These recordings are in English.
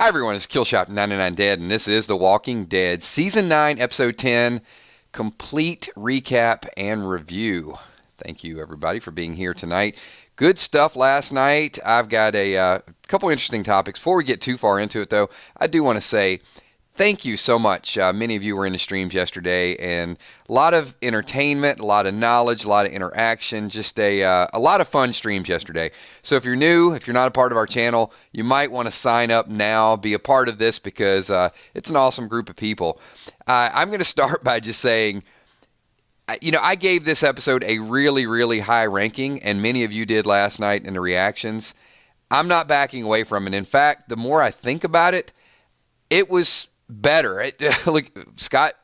Hi everyone, it's Killshot 99 Dead, and this is The Walking Dead, Season 9, Episode 10, complete recap and review. Thank you everybody for being here tonight. Good stuff last night. I've got a couple interesting topics. Before we get too far into it though, I do want to say thank you so much. Many of you were in the streams yesterday, and a lot of entertainment, a lot of knowledge, a lot of interaction, just a lot of fun streams yesterday. So if you're new, if you're not a part of our channel, you might want to sign up now, be a part of this, because it's an awesome group of people. I'm going to start by just saying, I gave this episode a really, really high ranking, and many of you did last night in the reactions. I'm not backing away from it. In fact, the more I think about it, it was better. Look, Scott,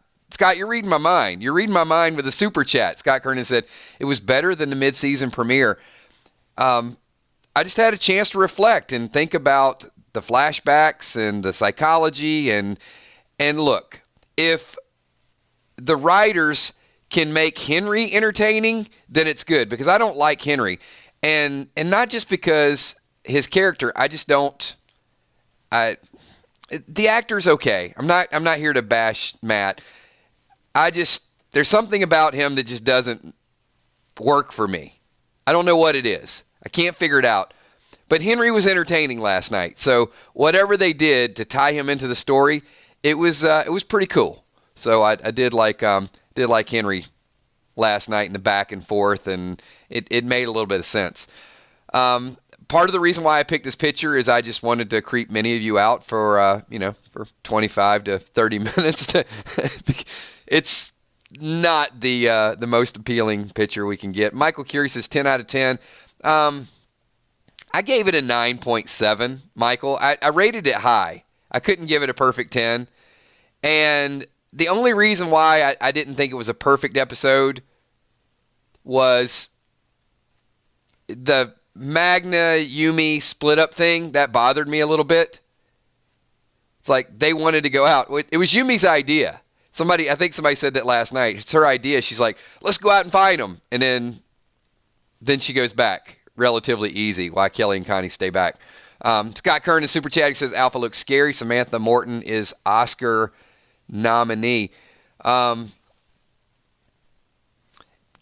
you're reading my mind. You're reading my mind with a super chat. Scott Kernan said it was better than the mid-season premiere. I just had a chance to reflect and think about the flashbacks and the psychology and look, if the writers can make Henry entertaining, then it's good, because I don't like Henry, and not just because his character. I just don't. The actor's okay. I'm not here to bash Matt. There's something about him that just doesn't work for me. I don't know what it is. I can't figure it out. But Henry was entertaining last night. So whatever they did to tie him into the story, it was pretty cool. So I did like Henry last night in the back and forth, and it made a little bit of sense. Part of the reason why I picked this picture is I just wanted to creep many of you out for 25 to 30 minutes. It's not the most appealing picture we can get. Michael Curie says 10 out of 10. I gave it a 9.7, Michael. I rated it high. I couldn't give it a perfect 10. And the only reason why I didn't think it was a perfect episode was the Magna Yumi split up thing. That bothered me a little bit. It's like they wanted to go out. It was Yumi's idea. I think somebody said that last night. It's her idea. She's like, let's go out and find them. And then she goes back relatively easy while Kelly and Connie stay back. Scott Kern in Super Chat, he says Alpha looks scary. Samantha Morton is Oscar nominee.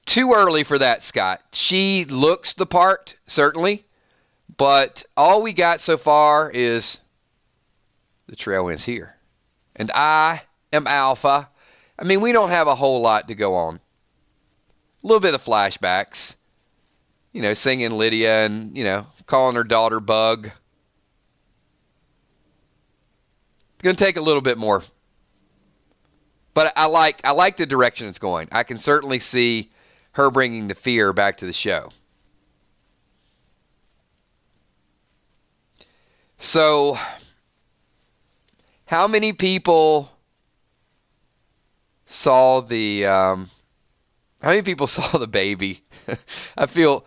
Too early for that, Scott. She looks the part, certainly, but all we got so far is the trail ends here. And I am Alpha. I mean, we don't have a whole lot to go on. A little bit of flashbacks. Singing Lydia and, calling her daughter Bug. It's going to take a little bit more. But I like the direction it's going. I can certainly see her bringing the fear back to the show. So, how many people saw the baby? I feel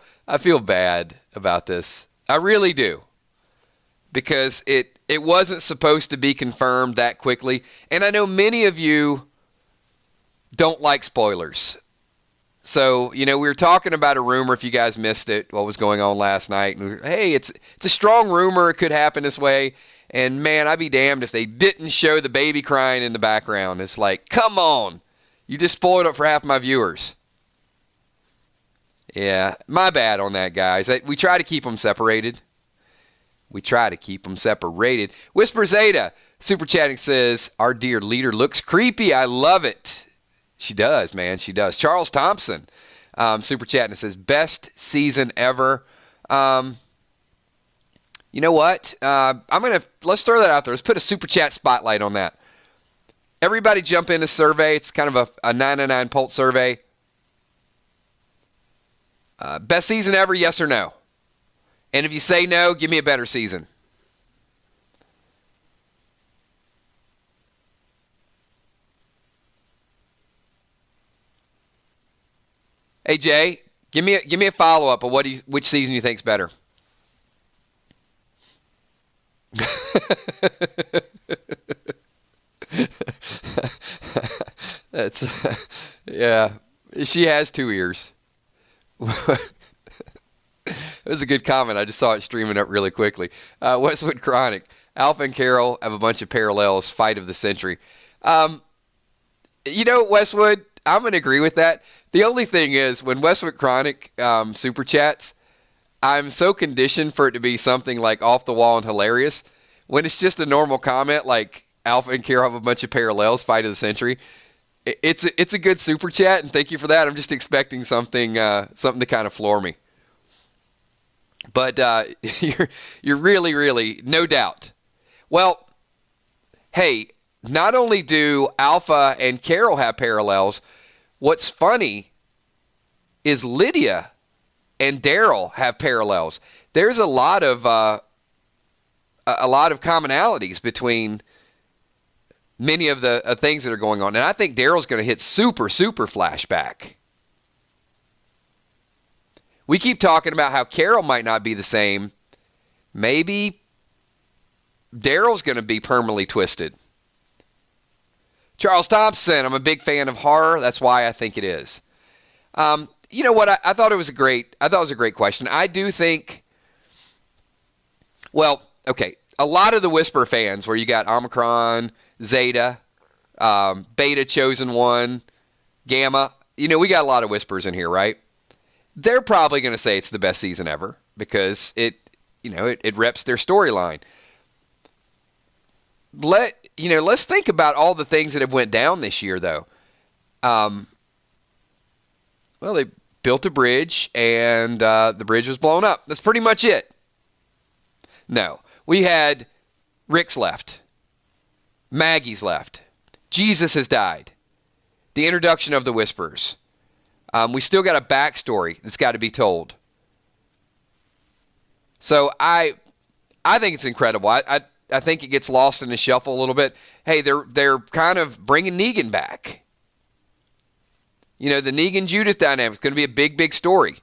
bad about this. I really do. Because it wasn't supposed to be confirmed that quickly. And I know many of you don't like spoilers. So, we were talking about a rumor, if you guys missed it, what was going on last night. And hey, it's a strong rumor. It could happen this way. And man, I'd be damned if they didn't show the baby crying in the background. It's like, come on. You just spoiled it for half my viewers. Yeah, my bad on that, guys. We try to keep them separated. Whisper Zeta, super chatting, says, our dear leader looks creepy. I love it. She does, man. She does. Charles Thompson, super chatting, says, best season ever. You know what? Let's throw that out there. Let's put a super chat spotlight on that. Everybody jump in a survey. It's kind of a 999 Pulse survey. Best season ever, yes or no? And if you say no, give me a better season. Hey Jay, give me a follow up of which season you think's better. That's yeah. She has two ears. It was a good comment. I just saw it streaming up really quickly. Westwood Chronic. Alpha and Carol have a bunch of parallels. Fight of the century. Westwood, I'm going to agree with that. The only thing is, when Westwood Chronic super chats, I'm so conditioned for it to be something like off the wall and hilarious. When it's just a normal comment like Alpha and Carol have a bunch of parallels, fight of the century, it's a good super chat, and thank you for that. I'm just expecting something to kind of floor me. But you're really, really, no doubt. Well, hey, not only do Alpha and Carol have parallels, what's funny is Lydia and Daryl have parallels. There's a lot of commonalities between many of the things that are going on, and I think Daryl's going to hit super flashback. We keep talking about how Carol might not be the same. Maybe Daryl's going to be permanently twisted. Charles Thompson, I'm a big fan of horror. That's why I think it is. You know what? I thought it was a great question. I do think, well, okay, a lot of the Whisper fans, where you got Omicron, Zeta, Beta Chosen One, Gamma, we got a lot of Whispers in here, right? They're probably going to say it's the best season ever because it reps their storyline. Let's think about all the things that have went down this year, though. Well, they built a bridge, and the bridge was blown up. That's pretty much it. No. We had Rick's left. Maggie's left. Jesus has died. The introduction of the Whisperers. We still got a backstory that's got to be told. So I think it's incredible. I think it gets lost in the shuffle a little bit. Hey, they're kind of bringing Negan back. The Negan-Judith dynamic is going to be a big story.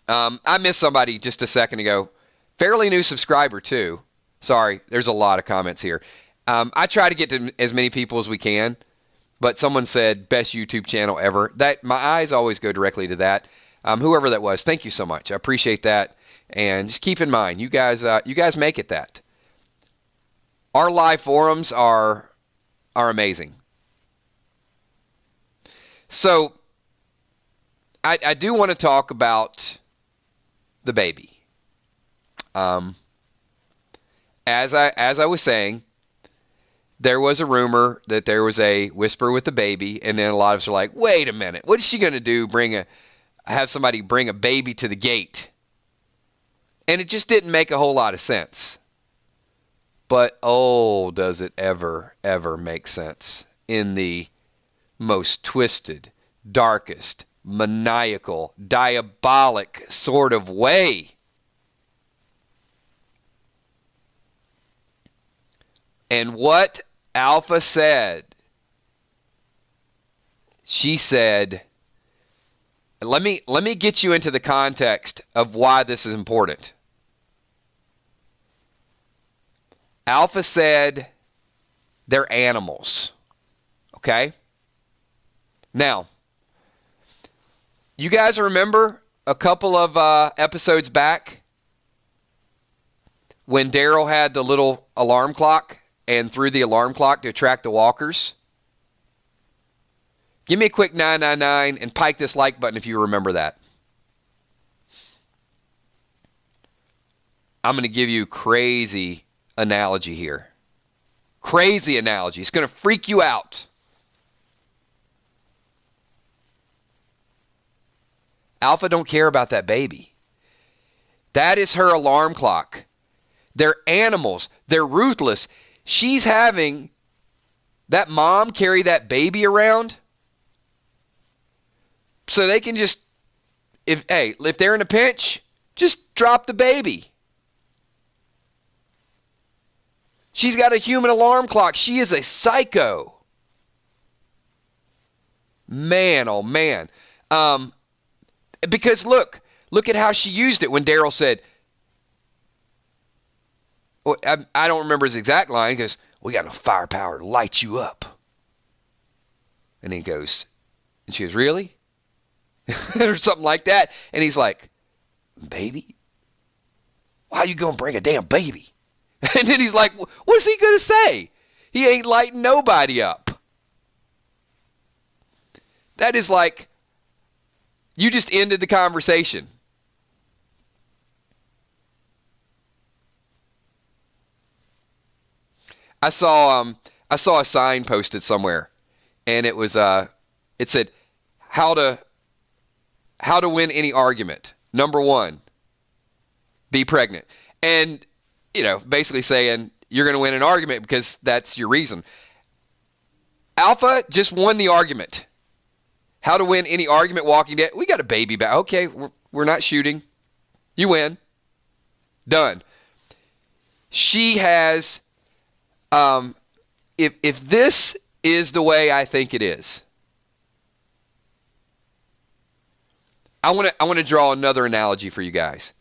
I missed somebody just a second ago. Fairly new subscriber, too. Sorry, there's a lot of comments here. I try to get to as many people as we can, but someone said, best YouTube channel ever. My eyes always go directly to that. Whoever that was, thank you so much. I appreciate that. And just keep in mind, you guys make it that. Our live forums are amazing. So, I do want to talk about the baby. As I was saying, there was a rumor that there was a whisper with the baby, and then a lot of us are like, wait a minute, what is she going to do? Have somebody bring a baby to the gate? And it just didn't make a whole lot of sense. But oh, does it ever make sense in the most twisted, darkest, maniacal, diabolic sort of way. And what Alpha said, she said, let me get you into the context of why this is important. Alpha said they're animals. Okay? Now, you guys remember a couple of episodes back when Daryl had the little alarm clock and threw the alarm clock to attract the walkers? Give me a quick 999 and pike this like button if you remember that. I'm going to give you a crazy analogy here. Crazy analogy. It's going to freak you out. Alpha don't care about that baby. That is her alarm clock. They're animals. They're ruthless. She's having that mom carry that baby around so they can just, if they're in a pinch, just drop the baby. She's got a human alarm clock. She is a psycho. Man, oh man. Because look at how she used it when Daryl said, well, I don't remember his exact line. He goes, we got no firepower to light you up. And he goes, and she goes, really? Or something like that. And he's like, baby? Why you going to bring a damn baby? And then he's like, what's he going to say? He ain't lighting nobody up. That is like, you just ended the conversation. I saw a sign posted somewhere, and it was it said how to win any argument. Number 1, be pregnant. And basically saying you're going to win an argument because that's your reason. Alpha just won the argument. How to win any argument, Walking Dead. We got a baby back. Okay, we're not shooting. You win. Done. She has, if this is the way I think it is, I want to draw another analogy for you guys.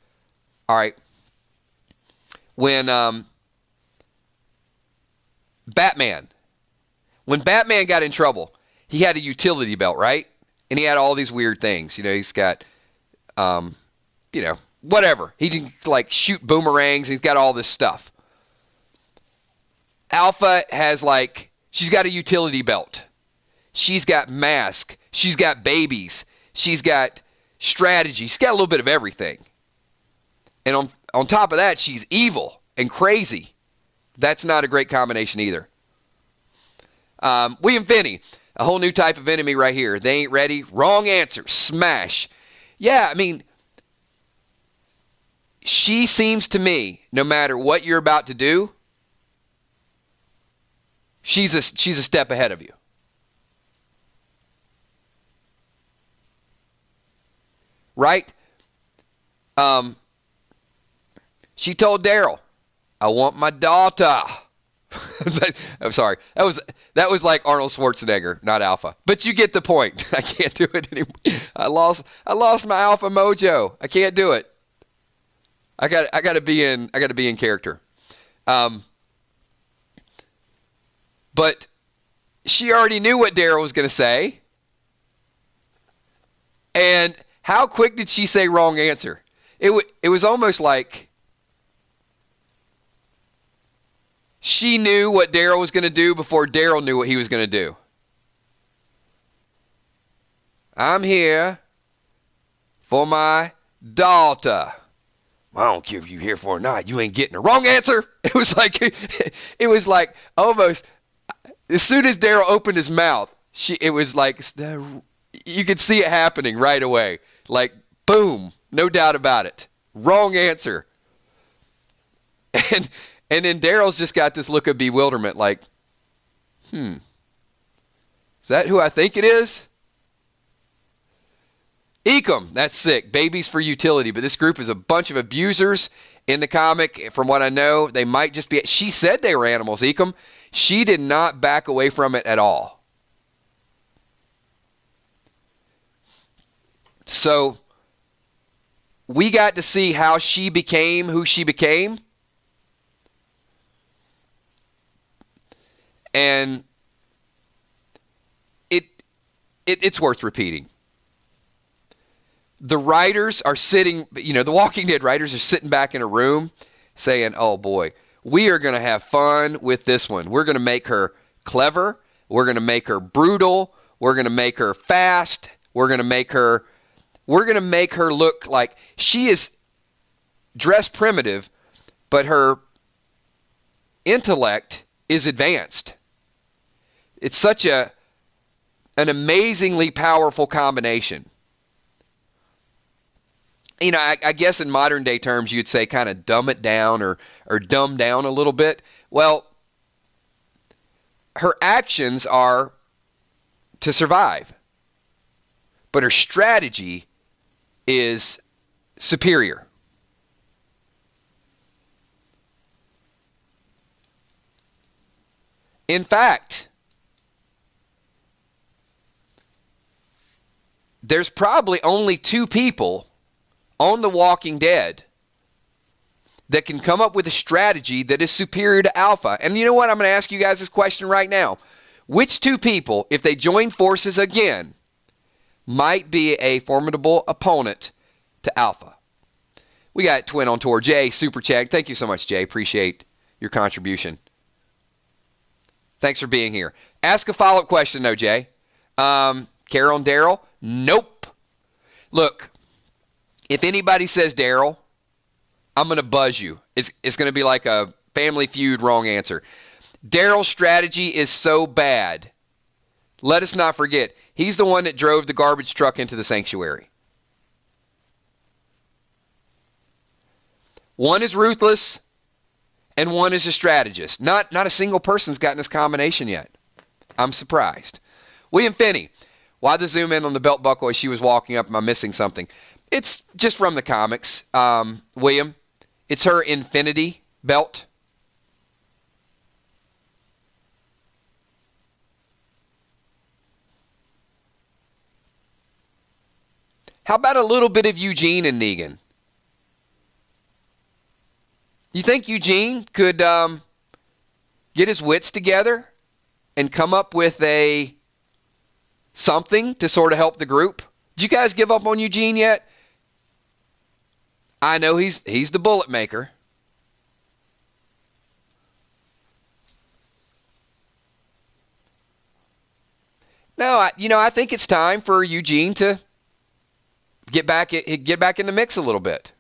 All right. When Batman got in trouble, he had a utility belt, right? And he had all these weird things. He's got, whatever. He can shoot boomerangs. He's got all this stuff. Alpha has she's got a utility belt. She's got mask. She's got babies. She's got strategy. She's got a little bit of everything. And on top of that, she's evil and crazy. That's not a great combination either. William Finney, a whole new type of enemy right here. They ain't ready. Wrong answer. Smash. Yeah, I mean, she seems to me, no matter what you're about to do, she's a step ahead of you. Right? She told Daryl, I want my daughter. I'm sorry. That was like Arnold Schwarzenegger, not Alpha. But you get the point. I can't do it anymore. I lost my Alpha mojo. I can't do it. I got to be in character. But she already knew what Daryl was going to say. And how quick did she say wrong answer? It was almost like she knew what Daryl was going to do before Daryl knew what he was going to do. I'm here for my daughter. I don't care if you're here for or not. You ain't getting a wrong answer. It was like almost as soon as Daryl opened his mouth, it was like you could see it happening right away. Like boom, no doubt about it. Wrong answer. And then Daryl's just got this look of bewilderment like, is that who I think it is? Ecom, that's sick. Babies for utility. But this group is a bunch of abusers in the comic. From what I know, they might just be. She said they were animals, Ecom. She did not back away from it at all. So we got to see how she became who she became. And it's worth repeating. The writers are sitting, the Walking Dead writers are sitting back in a room saying, oh boy, we are going to have fun with this one. We're going to make her clever. We're going to make her brutal. We're going to make her fast. We're going to make her look like she is dressed primitive, but her intellect is advanced. It's such an amazingly powerful combination. I guess in modern day terms, you'd say kind of dumb it down or dumb down a little bit. Well, her actions are to survive, but her strategy is superior. In fact, there's probably only 2 people on The Walking Dead that can come up with a strategy that is superior to Alpha. And you know what? I'm going to ask you guys this question right now. Which 2 people, if they join forces again, might be a formidable opponent to Alpha? We got Twin on Tour. Jay, Super Chat. Thank you so much, Jay. Appreciate your contribution. Thanks for being here. Ask a follow-up question, though, Jay. Carol and Daryl? Nope. Look, if anybody says Daryl, I'm going to buzz you. It's going to be like a Family Feud wrong answer. Daryl's strategy is so bad. Let us not forget, he's the one that drove the garbage truck into the sanctuary. One is ruthless, and one is a strategist. Not a single person's gotten this combination yet. I'm surprised. William Finney, why the zoom in on the belt buckle as she was walking up? Am I missing something? It's just from the comics, William. It's her infinity belt. How about a little bit of Eugene and Negan? You think Eugene could get his wits together and come up with something to sort of help the group? Did you guys give up on Eugene yet? I know he's the bullet maker. No, I think it's time for Eugene to get back in the mix a little bit.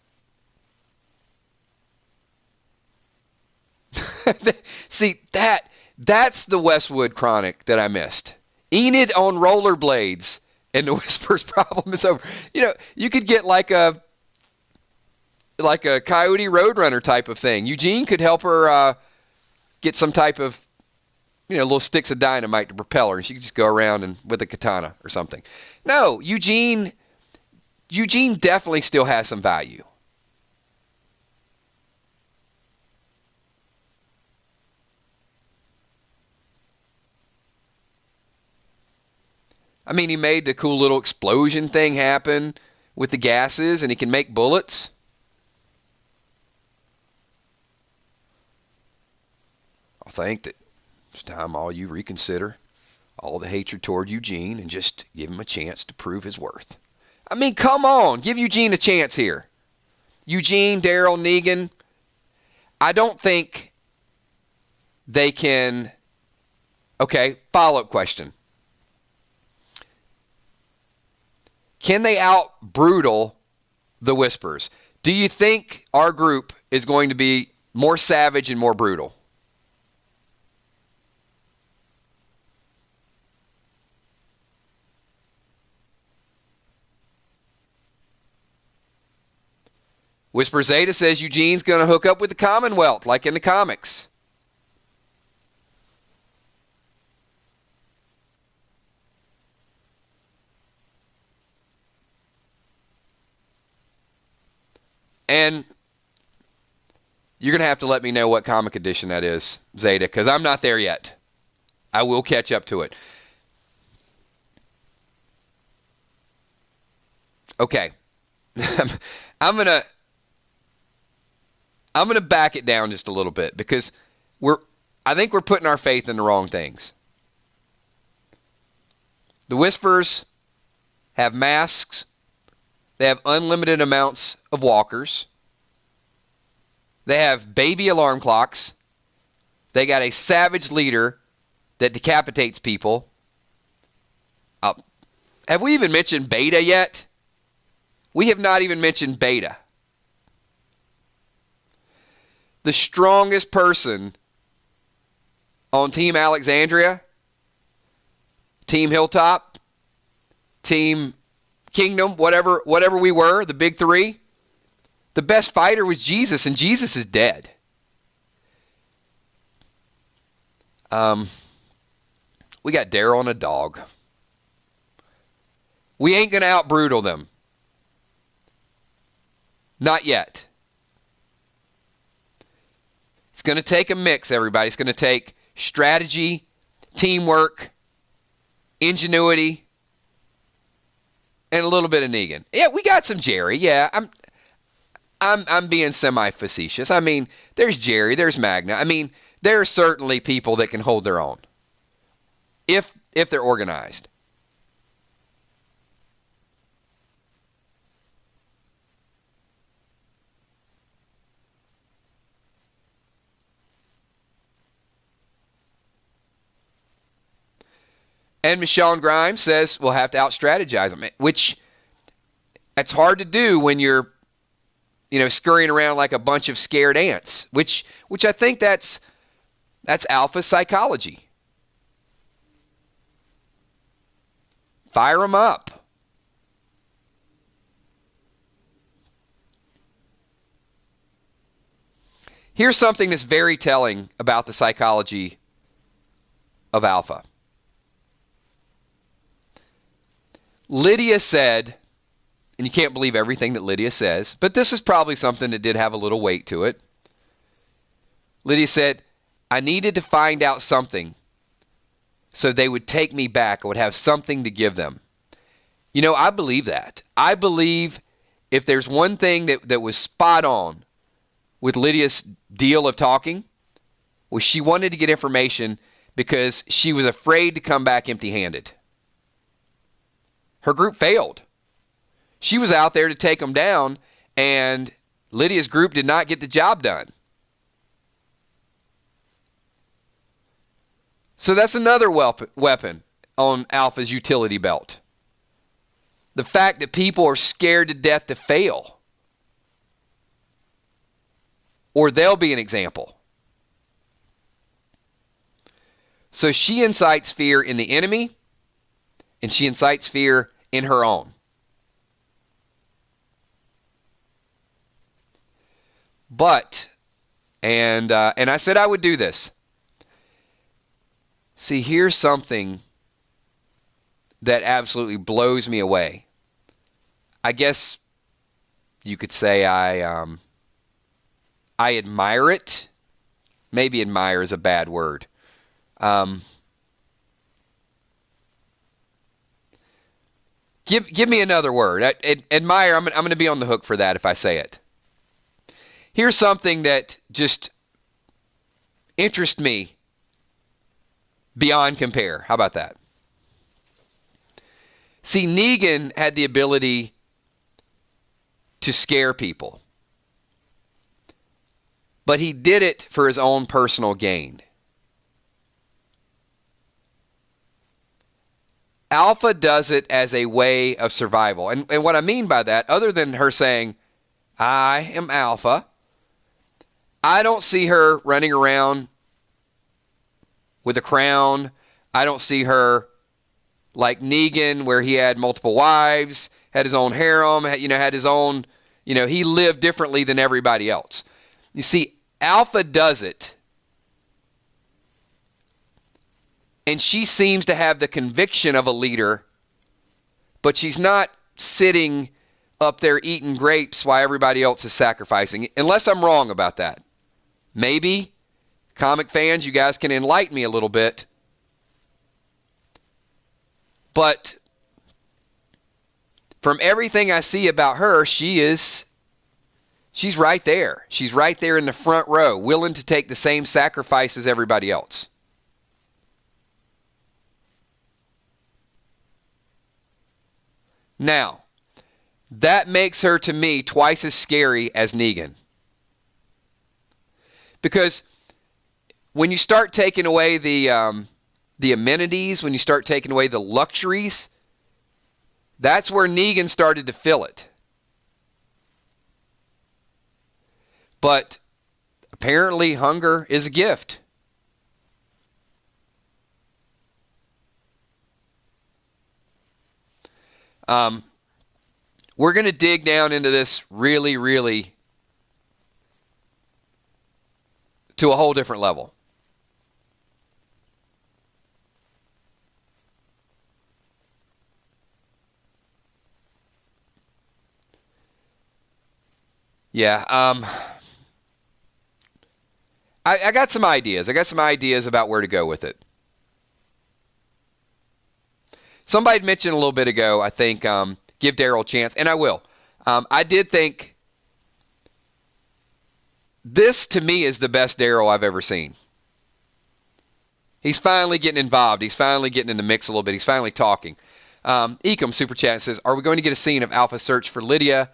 See, that's the Westwood Chronic that I missed. Enid on rollerblades, and the Whisper's problem is over. You could get like a Coyote Roadrunner type of thing. Eugene could help her get some type of, little sticks of dynamite to propel her, and she could just go around and with a katana or something. No, Eugene definitely still has some value. I mean, he made the cool little explosion thing happen with the gases, and he can make bullets. I think that it's time all you reconsider all the hatred toward Eugene and just give him a chance to prove his worth. I mean, come on. Give Eugene a chance here. Eugene, Daryl, Negan. I don't think they can... Okay, follow-up question. Can they out-brutal the Whispers? Do you think our group is going to be more savage and more brutal? Whisper Zeta says Eugene's going to hook up with the Commonwealth, like in the comics. And you're going to have to let me know what comic edition that is, Zeta, because I'm not there yet. I will catch up to it. Okay. I'm going to back it down just a little bit because I think we're putting our faith in the wrong things. The Whispers have masks. They have unlimited amounts of walkers. They have baby alarm clocks. They got a savage leader that decapitates people. Have we even mentioned Beta yet? We have not even mentioned Beta. The strongest person on Team Alexandria, Team Hilltop, Team Kingdom, whatever we were, the big three, the best fighter was Jesus, and Jesus is dead. We got Daryl and a dog. We ain't going to out-brutal them. Not yet. It's going to take a mix, everybody. It's going to take strategy, teamwork, ingenuity, and a little bit of Negan. Yeah, we got some Jerry. Yeah, I'm being semi-facetious. I mean, there's Jerry, there's Magna. I mean, there are certainly people that can hold their own if they're organized. And Michonne Grimes says we'll have to out-strategize them, which it's hard to do when you're, scurrying around like a bunch of scared ants, which I think that's alpha psychology. Fire them up. Here's something that's very telling about the psychology of alpha. Lydia said, and you can't believe everything that Lydia says, but this is probably something that did have a little weight to it. Lydia said, I needed to find out something so they would take me back. I would have something to give them. I believe that. I believe if there's one thing that was spot on with Lydia's deal of talking, was she wanted to get information because she was afraid to come back empty-handed. Her group failed. She was out there to take them down, and Lydia's group did not get the job done. So that's another weapon on Alpha's utility belt. The fact that people are scared to death to fail. Or they'll be an example. So she incites fear in the enemy, and she incites fear in her own. But, and I said I would do this. See, here's something that absolutely blows me away. I guess you could say I admire it. Maybe admire is a bad word. Give me another word. Admire, I'm going to be on the hook for that if I say it. Here's something that just interests me beyond compare. How about that? See, Negan had the ability to scare people. But he did it for his own personal gain. Alpha does it as a way of survival. And what I mean by that, other than her saying, I am Alpha, I don't see her running around with a crown. I don't see her like Negan, where he had multiple wives, had his own harem, had his own, he lived differently than everybody else. You see, Alpha does it, and she seems to have the conviction of a leader, but she's not sitting up there eating grapes while everybody else is sacrificing, unless I'm wrong about that. Maybe, comic fans, you guys can enlighten me a little bit. But from everything I see about her, she's right there. She's right there in the front row, willing to take the same sacrifice as everybody else. Now, that makes her, to me, twice as scary as Negan. Because when you start taking away the amenities, when you start taking away the luxuries, that's where Negan started to feel it. But apparently hunger is a gift. We're going to dig down into this really, really to a whole different level. Yeah, I got some ideas. I got some ideas about where to go with it. Somebody had mentioned a little bit ago, I think, give Daryl a chance, and I will. I did think this, to me, is the best Daryl I've ever seen. He's finally getting involved. He's finally getting in the mix a little bit. He's finally talking. Ecom Super Chat says, are we going to get a scene of Alpha's search for Lydia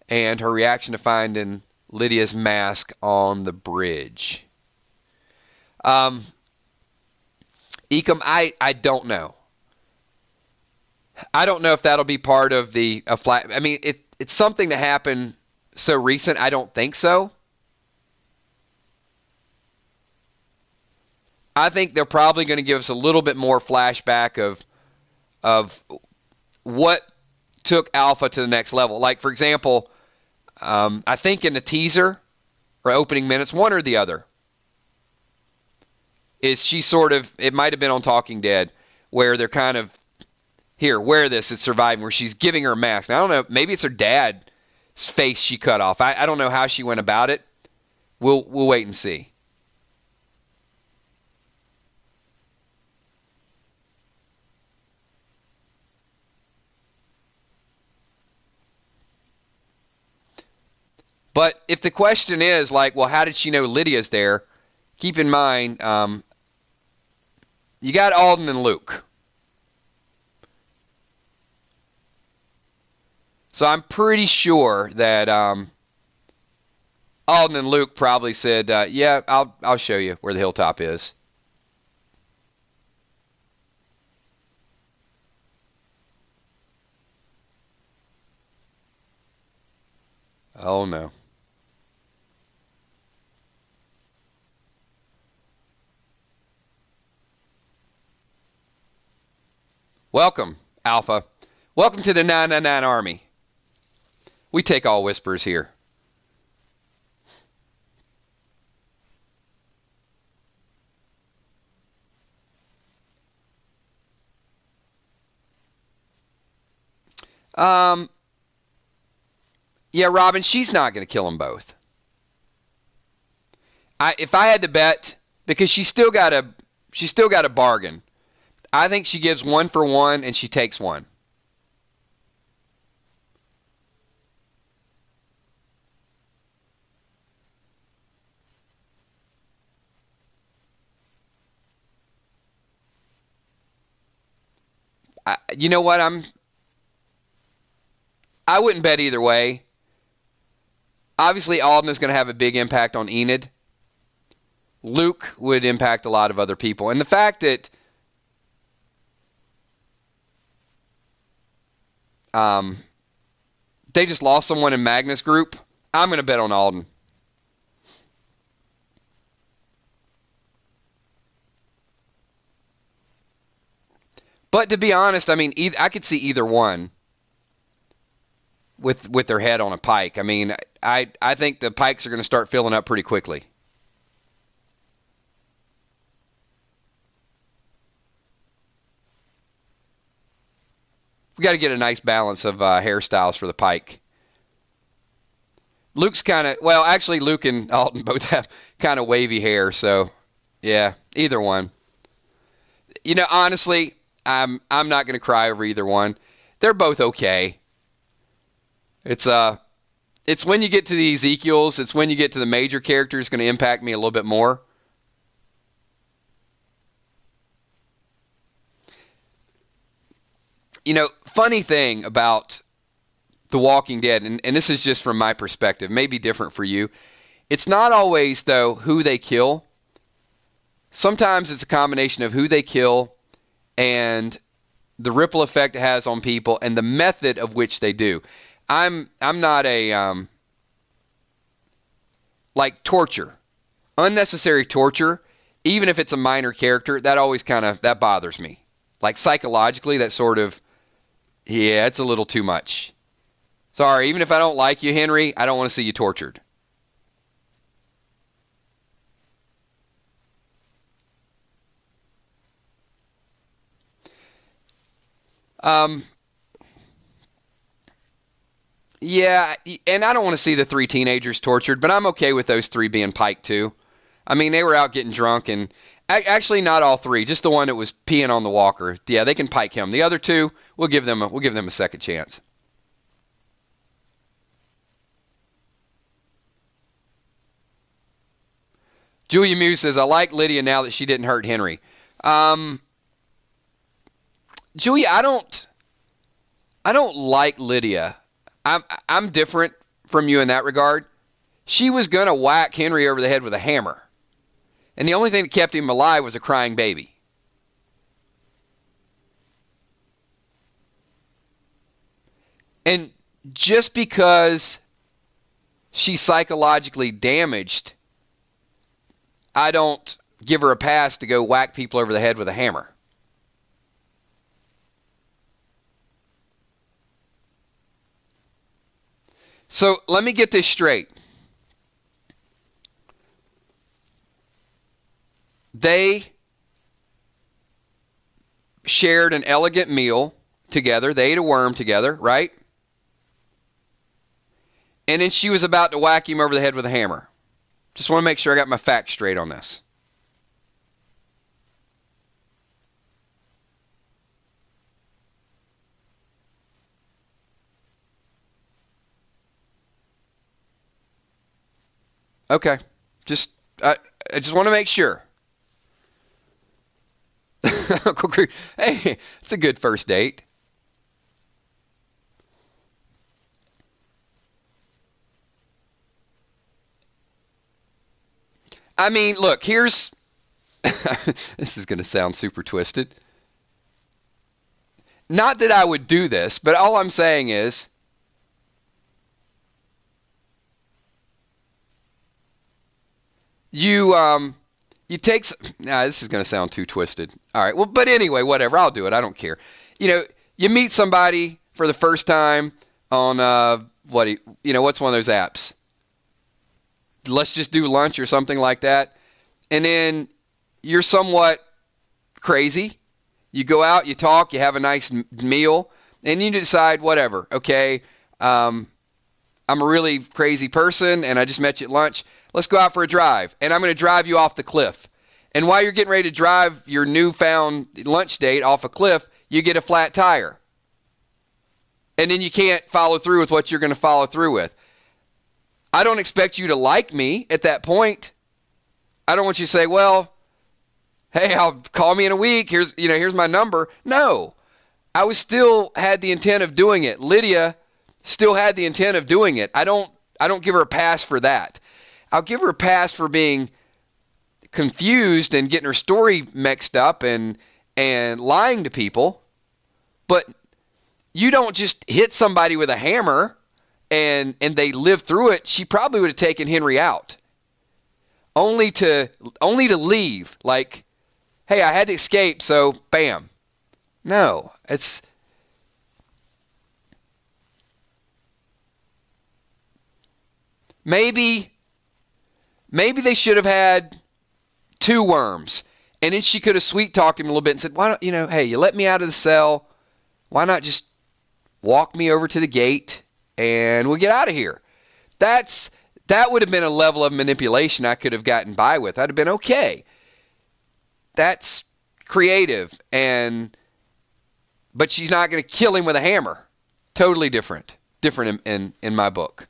and her reaction to finding Lydia's mask on the bridge? Ecom, I don't know. I don't know if that'll be part of the flat. I mean, it's something that happened so recent. I don't think so. I think they're probably going to give us a little bit more flashback of what took Alpha to the next level. Like, for example, I think in the teaser or opening minutes, one or the other, is she sort of, it might have been on Talking Dead, where they're kind of, here, wear this, it's surviving, where she's giving her a mask. Now, I don't know, maybe it's her dad's face she cut off. I don't know how she went about it. We'll wait and see. But if the question is, like, well, how did she know Lydia's there? Keep in mind, you got Alden and Luke. So I'm pretty sure that Alden and Luke probably said, yeah, I'll show you where the Hilltop is. Oh, no. Welcome, Alpha. Welcome to the 999 Army. We take all whispers here. Yeah, Robin, she's not going to kill them both. If I had to bet, because she's still got a bargain. I think she gives one for one and she takes one. You know what? I wouldn't bet either way. Obviously, Alden is going to have a big impact on Enid. Luke would impact a lot of other people. And the fact that they just lost someone in Magna's group, I'm going to bet on Alden. But to be honest, I mean, I could see either one with their head on a pike. I mean, I think the pikes are going to start filling up pretty quickly. We got to get a nice balance of hairstyles for the pike. Luke's kind of, well, actually, Luke and Alden both have kind of wavy hair, so yeah, either one. You know, honestly, I'm not going to cry over either one. They're both okay. It's when you get to the Ezekiels, it's when you get to the major characters, going to impact me a little bit more. You know, funny thing about The Walking Dead, and this is just from my perspective, maybe different for you. It's not always, though, who they kill. Sometimes it's a combination of who they kill and the ripple effect it has on people and the method of which they do. I'm not a like torture, unnecessary torture. Even if it's a minor character, that always that bothers me. Like psychologically, that sort of, yeah, it's a little too much. Sorry, even if I don't like you, Henry, I don't want to see you tortured. Yeah, and I don't want to see the three teenagers tortured, but I'm okay with those three being piked too. I mean, they were out getting drunk, and actually not all three, just the one that was peeing on the walker. Yeah, they can pike him. The other two, we'll give them a second chance. Julia Muse says, I like Lydia now that she didn't hurt Henry. Um, Julia, I don't like Lydia. I'm different from you in that regard. She was going to whack Henry over the head with a hammer. And the only thing that kept him alive was a crying baby. And just because she's psychologically damaged, I don't give her a pass to go whack people over the head with a hammer. So let me get this straight. They shared an elegant meal together. They ate a worm together, right? And then she was about to whack him over the head with a hammer. Just want to make sure I got my facts straight on this. Okay. I just want to make sure. Uncle Crew, hey, it's a good first date. I mean, look, here's... this is going to sound super twisted. Not that I would do this, but all I'm saying is... You take... this is going to sound too twisted. All right, well, but anyway, whatever. I'll do it. I don't care. You meet somebody for the first time on, what's one of those apps? Let's just do lunch or something like that. And then you're somewhat crazy. You go out, you talk, you have a nice meal, and you decide, whatever, okay, I'm a really crazy person, and I just met you at lunch. Let's go out for a drive, and I'm going to drive you off the cliff. And while you're getting ready to drive your newfound lunch date off a cliff, you get a flat tire. And then you can't follow through with what you're going to follow through with. I don't expect you to like me at that point. I don't want you to say, well, hey, I'll call me in a week. Here's my number. No. I was still had the intent of doing it. Lydia still had the intent of doing it. I don't give her a pass for that. I'll give her a pass for being confused and getting her story mixed up and lying to people. But you don't just hit somebody with a hammer and they live through it. She probably would have taken Henry out. Only to leave. Like, hey, I had to escape, so bam. No, it's... Maybe they should have had 2 worms. And then she could have sweet-talked him a little bit and said, why don't, hey, you let me out of the cell. Why not just walk me over to the gate and we'll get out of here? That would have been a level of manipulation I could have gotten by with. I'd have been okay. That's creative. But she's not going to kill him with a hammer. Totally different. Different in my book.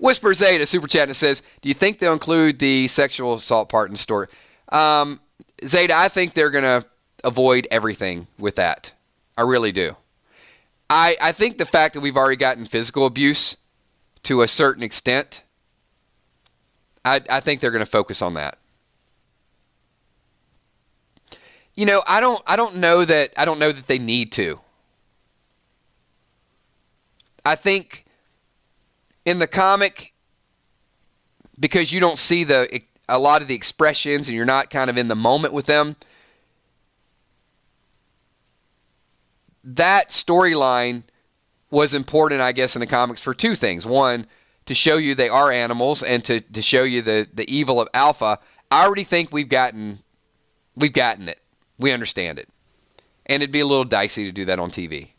Whisper Zeta super chat and says, do you think they'll include the sexual assault part in the story? Zeta, I think they're going to avoid everything with that. I really do. I think the fact that we've already gotten physical abuse to a certain extent, I think they're going to focus on that. I don't know that they need to. I think in the comic, because you don't see a lot of the expressions and you're not kind of in the moment with them, that storyline was important, I guess, in the comics for 2 things. One, to show you they are animals and to show you the evil of Alpha. I already think we've gotten it. We understand it. And it'd be a little dicey to do that on TV.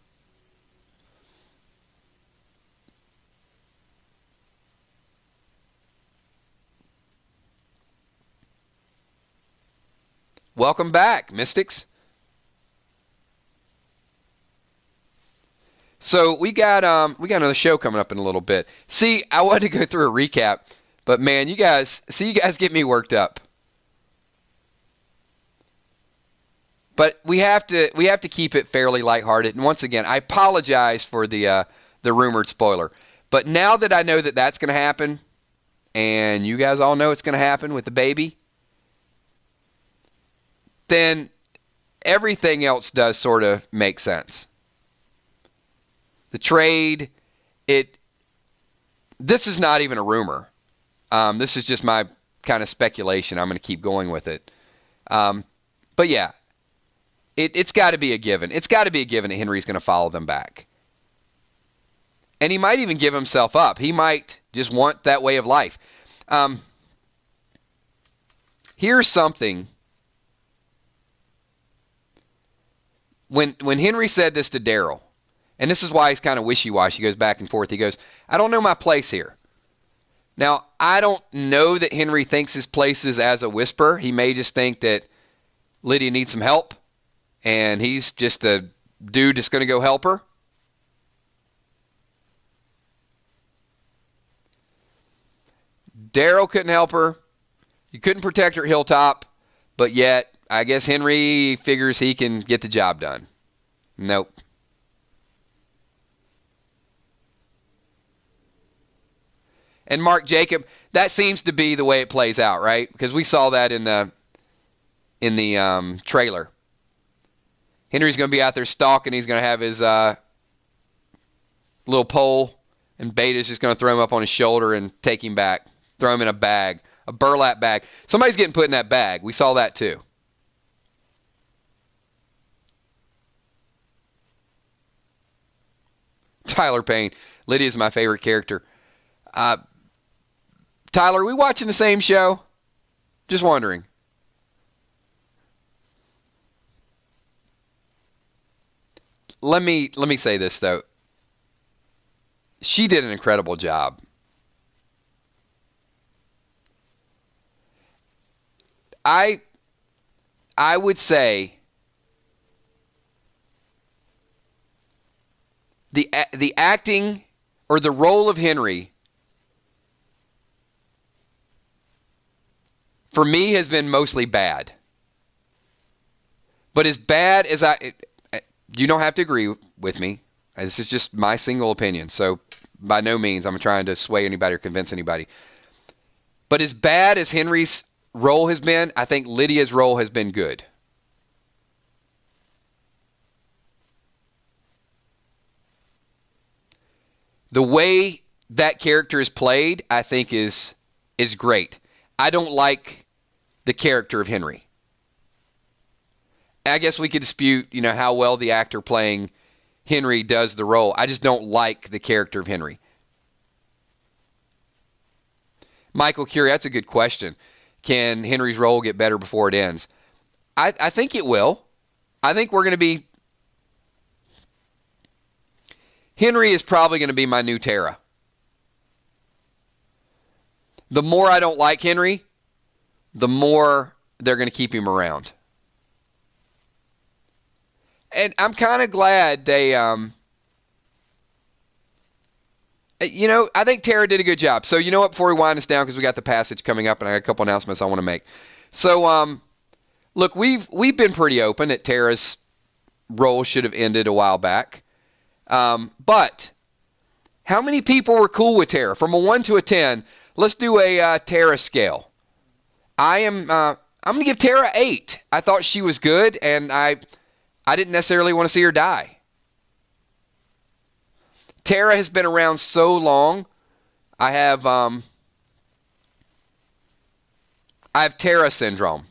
Welcome back, Mystics. So we got another show coming up in a little bit. See, I wanted to go through a recap, but man, you guys get me worked up. But we have to keep it fairly lighthearted. And once again, I apologize for the rumored spoiler. But now that I know that that's going to happen, and you guys all know it's going to happen with the baby, then everything else does sort of make sense. The trade, this is not even a rumor. This is just my kind of speculation. I'm going to keep going with it. But yeah, it's got to be a given. It's got to be a given that Henry's going to follow them back. And he might even give himself up. He might just want that way of life. Here's something. When Henry said this to Daryl, and this is why he's kind of wishy-washy, he goes back and forth. He goes, I don't know my place here. Now, I don't know that Henry thinks his place is as a whisperer. He may just think that Lydia needs some help, and he's just a dude that's going to go help her. Daryl couldn't help her. You couldn't protect her at Hilltop, but yet I guess Henry figures he can get the job done. Nope. And Mark Jacob, that seems to be the way it plays out, right? Because we saw that in the trailer. Henry's going to be out there stalking. He's going to have his little pole, and Beta's just going to throw him up on his shoulder and take him back. Throw him in a bag, a burlap bag. Somebody's getting put in that bag. We saw that too. Tyler Payne. Lydia's my favorite character. Tyler, are we watching the same show? Just wondering. Let me say this though. She did an incredible job. I would say the acting or the role of Henry for me has been mostly bad. But as bad as you don't have to agree with me. This is just my single opinion. So by no means I'm trying to sway anybody or convince anybody. But as bad as Henry's role has been, I think Lydia's role has been good. The way that character is played, I think is great. I don't like the character of Henry. I guess we could dispute, how well the actor playing Henry does the role. I just don't like the character of Henry. Michael Curie, that's a good question. Can Henry's role get better before it ends? I think it will. I think we're going to be... Henry is probably going to be my new Tara. The more I don't like Henry, the more they're going to keep him around. And I'm kind of glad they... I think Tara did a good job. So you know what, before we wind this down, because we got the passage coming up and I got a couple announcements I want to make. So, look, we've been pretty open that Tara's role should have ended a while back. But how many people were cool with Tara? From a 1 to a 10, let's do a Tara scale. I'm going to give Tara 8. I thought she was good, and I didn't necessarily want to see her die. Tara has been around so long. I have Tara syndrome.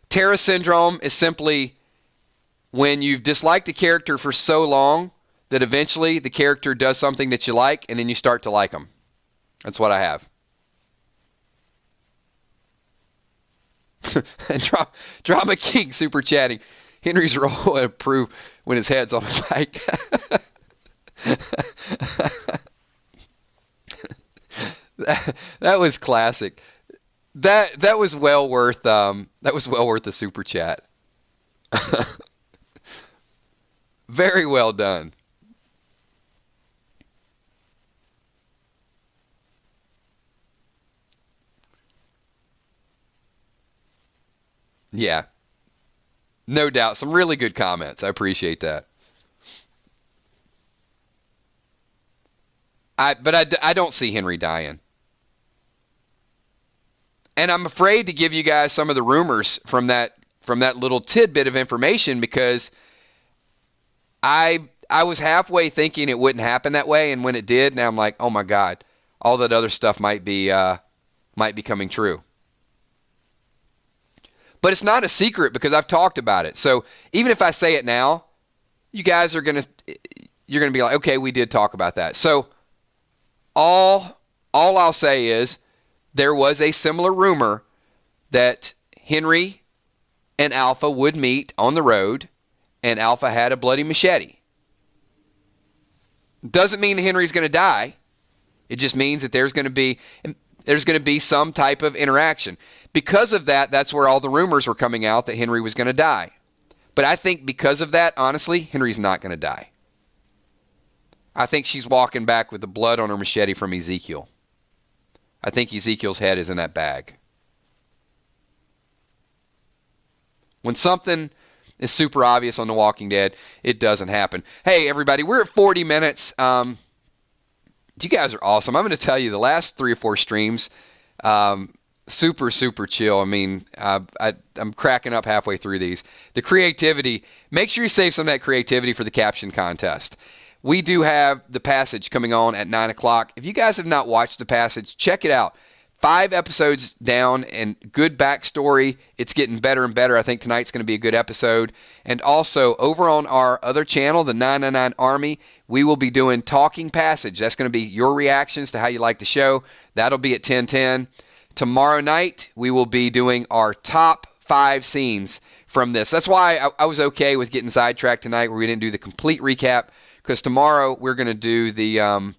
Tara syndrome is simply when you've disliked the character for so long that eventually the character does something that you like, and then you start to like them. That's what I have. Drama King super chatting. Henry's role would improve when his head's on a bike. That was classic. That was well worth the super chat. Very well done. Yeah. No doubt. Some really good comments. I appreciate that. But I don't see Henry dying. And I'm afraid to give you guys some of the rumors from that from that little tidbit of information, because I was halfway thinking it wouldn't happen that way, and when it did, now I'm like, oh my God, all that other stuff might be coming true. But it's not a secret because I've talked about it. So even if I say it now, you guys are you're gonna be like, okay, we did talk about that. So all I'll say is there was a similar rumor that Henry and Alpha would meet on the road, and Alpha had a bloody machete. Doesn't mean Henry's going to die. It just means that there's going to be some type of interaction. Because of that, that's where all the rumors were coming out that Henry was going to die. But I think because of that, honestly, Henry's not going to die. I think she's walking back with the blood on her machete from Ezekiel. I think Ezekiel's head is in that bag. When something is super obvious on The Walking Dead, it doesn't happen. Hey, everybody, we're at 40 minutes. You guys are awesome. I'm going to tell you, the last 3 or 4 streams, super, super chill. I mean, I'm cracking up halfway through these. The creativity, make sure you save some of that creativity for the caption contest. We do have The Passage coming on at 9 o'clock. If you guys have not watched The Passage, check it out. 5 episodes down and good backstory. It's getting better and better. I think tonight's going to be a good episode. And also, over on our other channel, the 999 Army, we will be doing Talking Passage. That's going to be your reactions to how you like the show. That'll be at 10:10. Tomorrow night, we will be doing our top 5 scenes from this. That's why I was okay with getting sidetracked tonight where we didn't do the complete recap, because tomorrow we're going to do the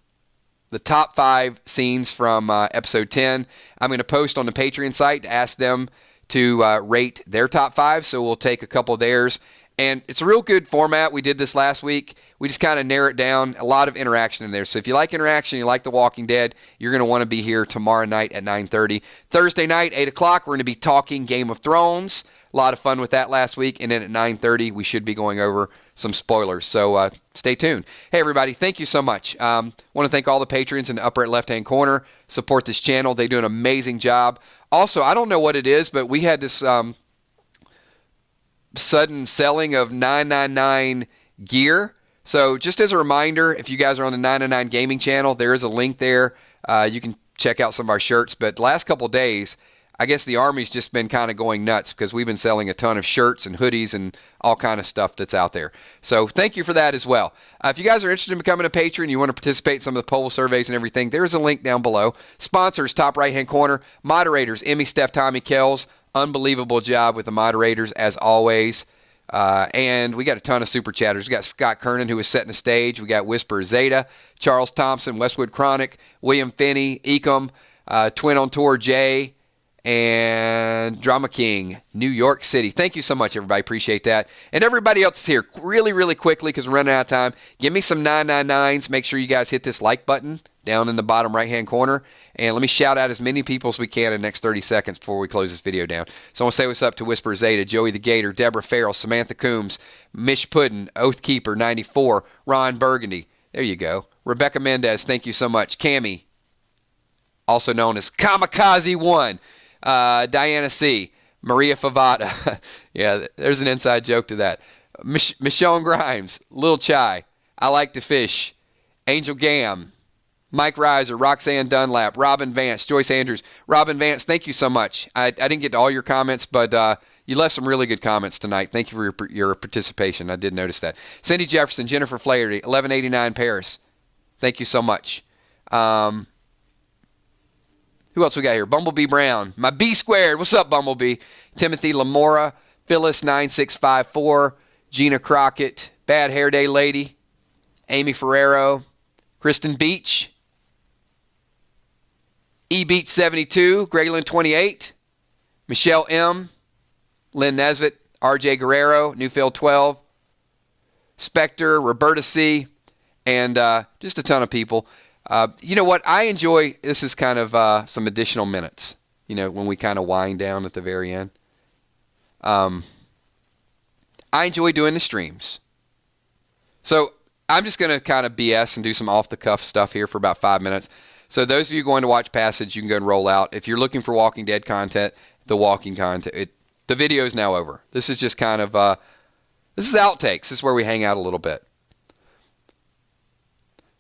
top 5 scenes from episode 10. I'm going to post on the Patreon site to ask them to rate their top 5, so we'll take a couple of theirs. And it's a real good format. We did this last week. We just kind of narrow it down. A lot of interaction in there. So if you like interaction, you like The Walking Dead, you're going to want to be here tomorrow night at 9:30. Thursday night, 8 o'clock, we're going to be talking Game of Thrones. A lot of fun with that last week. And then at 9:30, we should be going over some spoilers. So stay tuned. Hey, everybody, thank you so much. Want to thank all the patrons in the upper left-hand corner. Support this channel. They do an amazing job. Also, I don't know what it is, but we had this sudden selling of 999 gear. So just as a reminder, if you guys are on the 999 Gaming channel, there is a link there. You can check out some of our shirts. But the last couple of days, I guess the Army's just been kind of going nuts because we've been selling a ton of shirts and hoodies and all kind of stuff that's out there. So thank you for that as well. If you guys are interested in becoming a patron, you want to participate in some of the poll surveys and everything, there's a link down below. Sponsors, top right-hand corner. Moderators, Emmy, Steph, Tommy, Kells. Unbelievable job with the moderators, as always. And we got a ton of super chatters. We got Scott Kernan, who was setting the stage. We got Whisper Zeta, Charles Thompson, Westwood Chronic, William Finney, Ecom, Twin on Tour, Jay, and Drama King, New York City. Thank you so much, everybody. Appreciate that. And everybody else is here. Really, really quickly, because we're running out of time, give me some 999s. Make sure you guys hit this like button down in the bottom right-hand corner. And let me shout out as many people as we can in the next 30 seconds before we close this video down. So I want to say what's up to Whisper Zeta, Joey the Gator, Deborah Farrell, Samantha Coombs, Mish Puddin, Oathkeeper 94, Ron Burgundy. There you go. Rebecca Mendez, thank you so much. Cammie, also known as Kamikaze One. Diana C. Maria Favada. Yeah, there's an inside joke to that. Michonne Grimes, Lil Chai, I Like to Fish, Angel Gam, Mike Reiser, Roxanne Dunlap, Robin Vance, Joyce Andrews. Robin Vance, thank you so much. I didn't get to all your comments, but you left some really good comments tonight. Thank you for your participation. I did notice that. Cindy Jefferson, Jennifer Flaherty, 1189 Paris. Thank you so much. Who else we got here? Bumblebee Brown. My B Squared. What's up, Bumblebee? Timothy Lamora, Phyllis 9654, Gina Crockett, Bad Hair Day Lady, Amy Ferrero, Kristen Beach, E-Beach 72, Graylin 28, Michelle M, Lynn Nesbitt, RJ Guerrero, Newfield 12, Spectre, Roberta C, and just a ton of people. You know what? I enjoy, this is kind of some additional minutes, you know, when we kind of wind down at the very end. I enjoy doing the streams. So I'm just going to kind of BS and do some off-the-cuff stuff here for about 5 minutes. So those of you going to watch Passage, you can go and roll out. If you're looking for Walking Dead content, the Walking content, The video is now over. This is just kind of, this is outtakes. This is where we hang out a little bit.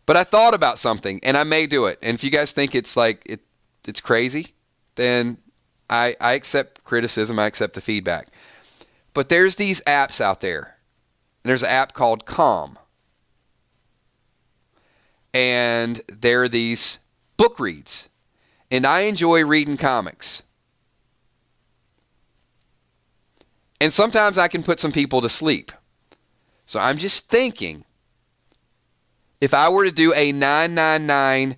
But I thought about something, and I may do it. And if you guys think it's like, it's crazy, then I accept criticism. I accept the feedback. But there's these apps out there. And there's an app called Calm. And there are these book reads. And I enjoy reading comics. And sometimes I can put some people to sleep. So I'm just thinking, if I were to do a 999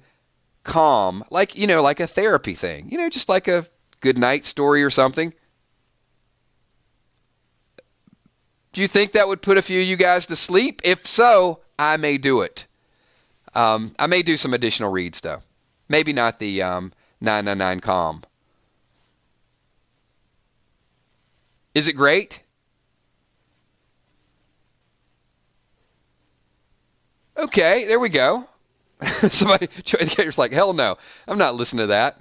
Calm, like, like a therapy thing, just like a good night story or something. Do you think that would put a few of you guys to sleep? If so, I may do it. I may do some additional reads, though. Maybe not the 999 Calm. Is it great? Okay, there we go. Somebody, was like, hell no, I'm not listening to that.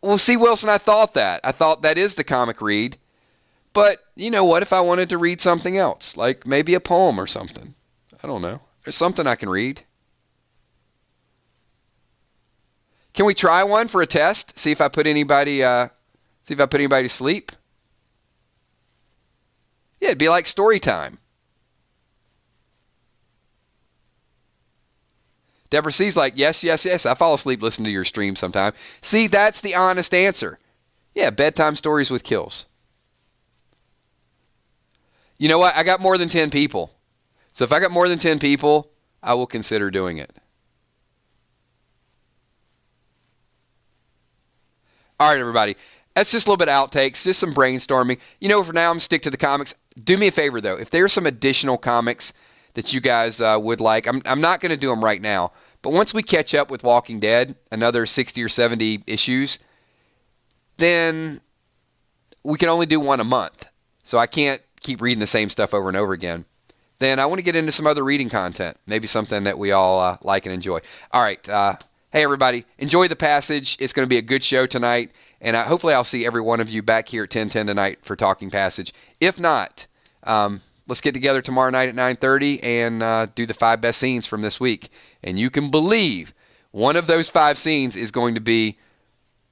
Well, see, Wilson, I thought that is the comic read. But you know what? If I wanted to read something else, like maybe a poem or something, I don't know. There's something I can read. Can we try one for a test? See if I put anybody to sleep. Yeah, it'd be like story time. Deborah C's like, yes. I fall asleep listening to your stream sometime. See, that's the honest answer. Yeah, bedtime stories with kills. You know what? I got more than 10 people. So if I got more than 10 people, I will consider doing it. All right, everybody. That's just a little bit of outtakes, just some brainstorming. For now, I'm going to stick to the comics. Do me a favor, though. If there's some additional comics that you guys would like, I'm not going to do them right now. But once we catch up with Walking Dead, another 60 or 70 issues, then we can only do one a month. So I can't keep reading the same stuff over and over again. Then I want to get into some other reading content, maybe something that we all like and enjoy. All right. Hey, everybody. Enjoy the passage. It's going to be a good show tonight. And hopefully I'll see every one of you back here at 10:10 tonight for Talking Passage. If not, let's get together tomorrow night at 9:30 and do the 5 best scenes from this week. And you can believe one of those 5 scenes is going to be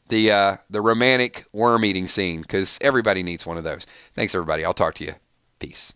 the romantic worm-eating scene, because everybody needs one of those. Thanks, everybody. I'll talk to you. Peace.